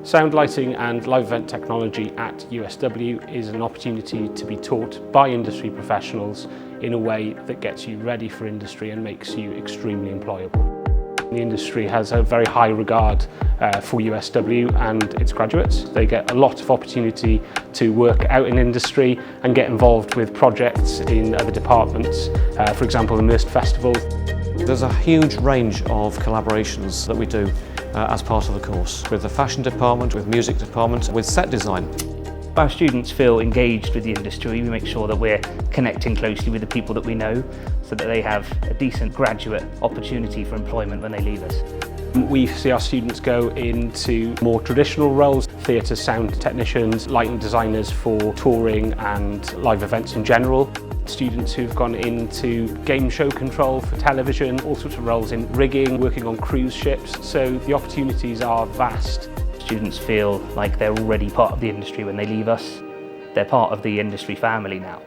Sound lighting and live event technology at USW is an opportunity to be taught by industry professionals in a way that gets you ready for industry and makes you extremely employable. The industry has a very high regard for USW and its graduates. They get a lot of opportunity to work out in industry and get involved with projects in other departments, for example the Immersed Festival. There's a huge range of collaborations that we do as part of the course, with the fashion department, with music department, with set design. Our students feel engaged with the industry. We make sure that we're connecting closely with the people that we know so that they have a decent graduate opportunity for employment when they leave us. We see our students go into more traditional roles, theatre sound technicians, lighting designers for touring and live events in general. Students who've gone into game show control for television, all sorts of roles in rigging, working on cruise ships, so the opportunities are vast. Students feel like they're already part of the industry when they leave us. They're part of the industry family now.